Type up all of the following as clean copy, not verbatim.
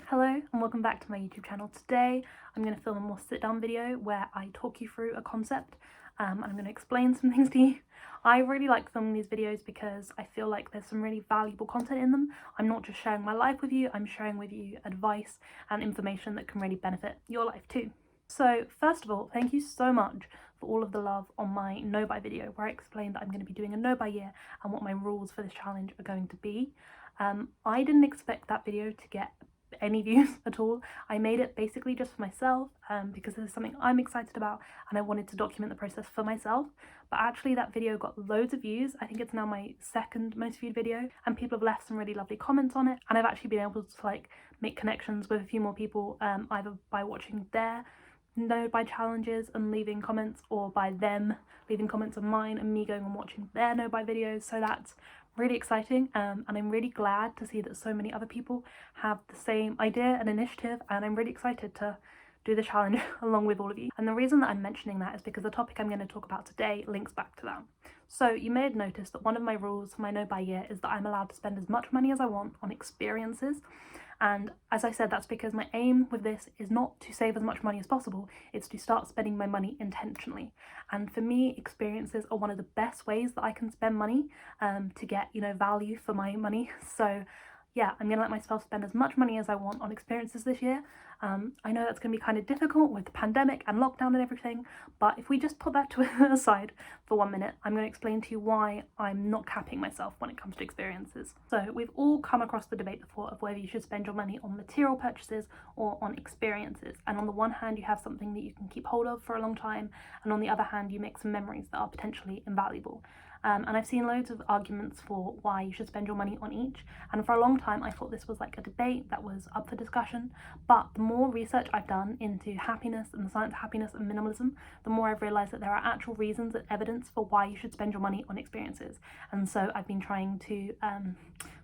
Hello and welcome back to my YouTube channel. Today I'm going to film a more sit-down video where I talk you through a concept and I'm going to explain some things to you. I really like filming these videos because I feel like there's some really valuable content in them. I'm not just sharing my life with you, I'm sharing with you advice and information that can really benefit your life too. So first of all, thank you so much for all of the love on my no-buy video where I explained that I'm going to be doing a no-buy year and what my rules for this challenge are going to be. I didn't expect that video to get any views at all. I made it basically just for myself because this is something I'm excited about and I wanted to document the process for myself. But actually that video got loads of views. I think it's now my second most viewed video and people have left some really lovely comments on it, and I've actually been able to make connections with a few more people either by watching their no-buy challenges and leaving comments, or by them leaving comments on mine and me going and watching their no-buy videos. So that's really exciting and I'm really glad to see that so many other people have the same idea and initiative, and I'm really excited to do the challenge along with all of you. And the reason that I'm mentioning that is because the topic I'm going to talk about today links back to that. So you may have noticed that one of my rules for my no-buy year is that I'm allowed to spend as much money as I want on experiences. And as I said, that's because my aim with this is not to save as much money as possible, it's to start spending my money intentionally. And for me, experiences are one of the best ways that I can spend money to get, value for my money. So yeah, I'm gonna let myself spend as much money as I want on experiences this year. I know that's gonna be kind of difficult with the pandemic and lockdown and everything, but if we just put that to aside for 1 minute, I'm gonna explain to you why I'm not capping myself when it comes to experiences. So we've all come across the debate before of whether you should spend your money on material purchases or on experiences. And on the one hand, you have something that you can keep hold of for a long time, and on the other hand, you make some memories that are potentially invaluable. And I've seen loads of arguments for why you should spend your money on each, and for a long time I thought this was like a debate that was up for discussion. But the more research I've done into happiness and the science of happiness and minimalism, the more I've realised that there are actual reasons and evidence for why you should spend your money on experiences. And so I've been trying to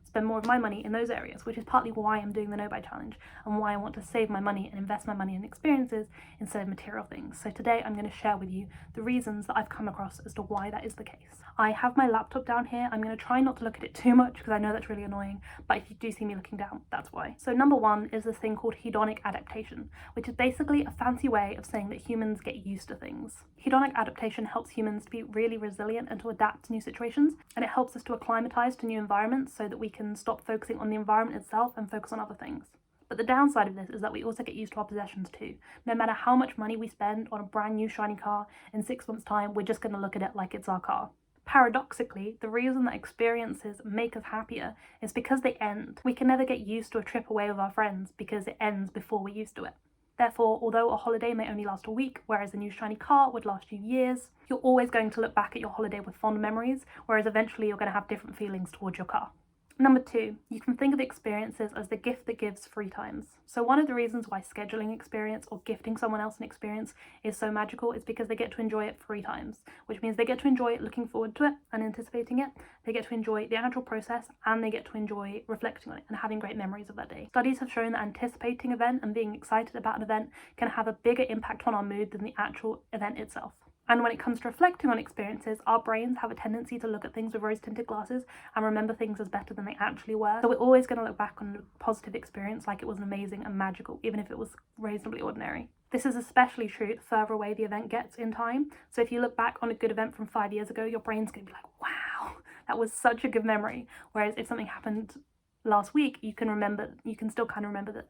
spend more of my money in those areas, which is partly why I'm doing the no-buy challenge and why I want to save my money and invest my money in experiences instead of material things. So today I'm going to share with you the reasons that I've come across as to why that is the case. I have my laptop down here. I'm going to try not to look at it too much because I know that's really annoying, but if you do see me looking down, that's why. So number one is this thing called hedonic adaptation, which is basically a fancy way of saying that humans get used to things. Hedonic adaptation helps humans to be really resilient and to adapt to new situations, and it helps us to acclimatize to new environments so that we can stop focusing on the environment itself and focus on other things. But the downside of this is that we also get used to our possessions too. No matter how much money we spend on a brand new shiny car, in 6 months' time, we're just going to look at it like it's our car. Paradoxically, the reason that experiences make us happier is because they end. We can never get used to a trip away with our friends because it ends before we're used to it. Therefore, although a holiday may only last a week, whereas a new shiny car would last you years, you're always going to look back at your holiday with fond memories, whereas eventually you're going to have different feelings towards your car. Number two, you can think of experiences as the gift that gives free times. So one of the reasons why scheduling experience or gifting someone else an experience is so magical is because they get to enjoy it 3 times, which means they get to enjoy it looking forward to it and anticipating it, they get to enjoy the actual process, and they get to enjoy reflecting on it and having great memories of that day. Studies have shown that anticipating an event and being excited about an event can have a bigger impact on our mood than the actual event itself. And when it comes to reflecting on experiences, our brains have a tendency to look at things with rose-tinted glasses and remember things as better than they actually were. So we're always going to look back on a positive experience like it was amazing and magical, even if it was reasonably ordinary. This is especially true the further away the event gets in time. So if you look back on a good event from 5 years ago, your brain's going to be like, wow, that was such a good memory. Whereas if something happened last week, you can still kind of remember that,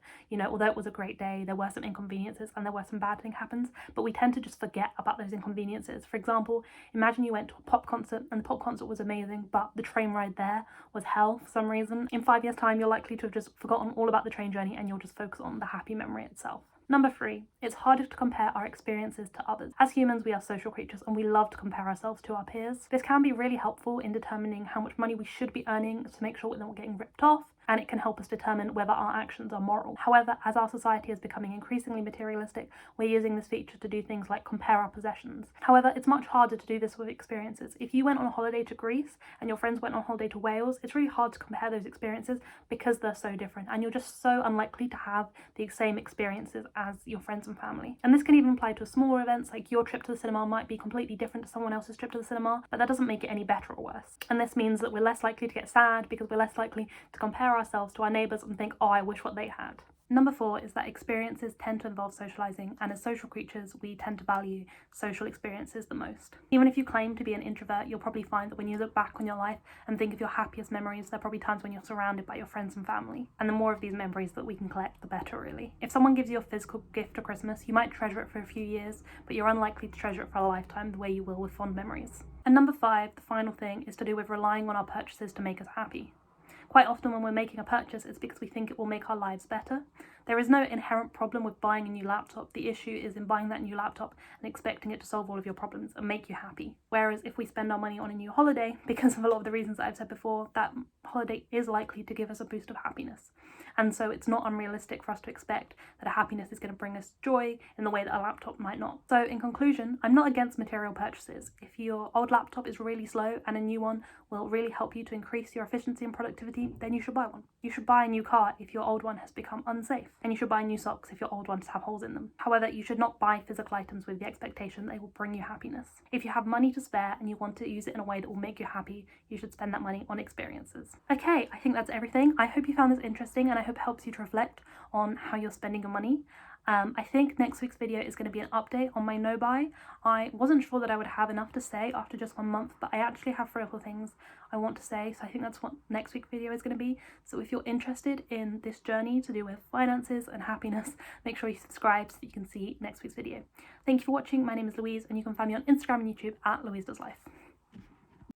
although it was a great day, there were some inconveniences and there were some bad things happens, but we tend to just forget about those inconveniences. For example, imagine you went to a pop concert and the pop concert was amazing, but the train ride there was hell for some reason. In 5 years' time, you're likely to have just forgotten all about the train journey and you'll just focus on the happy memory itself. Number 3, it's harder to compare our experiences to others. As humans, we are social creatures and we love to compare ourselves to our peers. This can be really helpful in determining how much money we should be earning to make sure we're not getting ripped off, and it can help us determine whether our actions are moral. However, as our society is becoming increasingly materialistic, we're using this feature to do things like compare our possessions. However, it's much harder to do this with experiences. If you went on a holiday to Greece and your friends went on holiday to Wales, it's really hard to compare those experiences because they're so different, and you're just so unlikely to have the same experiences as your friends and family. And this can even apply to smaller events, like your trip to the cinema might be completely different to someone else's trip to the cinema, but that doesn't make it any better or worse. And this means that we're less likely to get sad because we're less likely to compare ourselves to our neighbours and think, oh, I wish what they had. Number 4 is that experiences tend to involve socialising, and as social creatures, we tend to value social experiences the most. Even if you claim to be an introvert, you'll probably find that when you look back on your life and think of your happiest memories, there are probably times when you're surrounded by your friends and family. And the more of these memories that we can collect, the better, really. If someone gives you a physical gift for Christmas, you might treasure it for a few years, but you're unlikely to treasure it for a lifetime the way you will with fond memories. And number 5, the final thing, is to do with relying on our purchases to make us happy. Quite often when we're making a purchase, it's because we think it will make our lives better. There is no inherent problem with buying a new laptop. The issue is in buying that new laptop and expecting it to solve all of your problems and make you happy. Whereas if we spend our money on a new holiday, because of a lot of the reasons that I've said before, that holiday is likely to give us a boost of happiness. And so it's not unrealistic for us to expect that a happiness is going to bring us joy in the way that a laptop might not. So in conclusion, I'm not against material purchases. If your old laptop is really slow and a new one will really help you to increase your efficiency and productivity, then you should buy one. You should buy a new car if your old one has become unsafe. And you should buy new socks if your old ones have holes in them. However, you should not buy physical items with the expectation they will bring you happiness. If you have money to spare and you want to use it in a way that will make you happy, you should spend that money on experiences. Okay, I think that's everything. I hope you found this interesting and I hope it helps you to reflect on how you're spending your money. I think next week's video is going to be an update on my no-buy. I wasn't sure that I would have enough to say after just 1 month, but I actually have 3 or 4 things I want to say, so I think that's what next week's video is going to be. So if you're interested in this journey to do with finances and happiness, make sure you subscribe so that you can see next week's video. Thank you for watching. My name is Louise and you can find me on Instagram and YouTube at Louise Does Life.